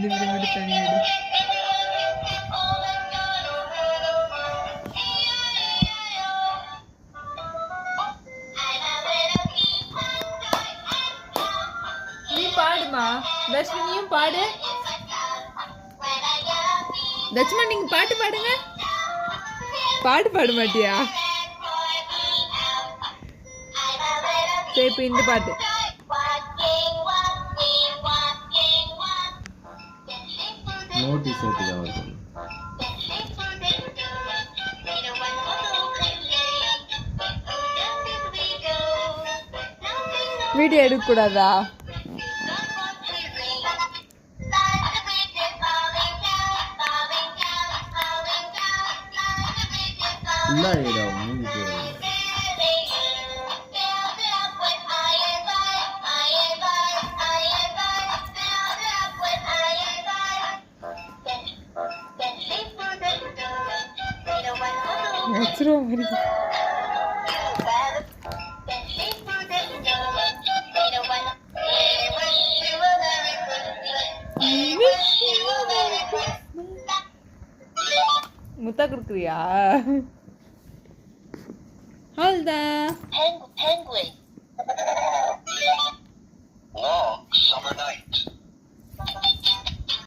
நீ பாடுமா தர்ஷினி, நீயும் பாடு. தட்சுமா நீங்க பாட்டு பாடுங்க. பாட்டு பாட மாட்டியா? சரி, இப்ப இந்த பாட்டு. நோட்டீஸ் எடுத்துக்க. வீடியோ எடுக்க கூடாதா? What's wrong with you? Mutha குடுக்குறியா? Hold on. Penguin.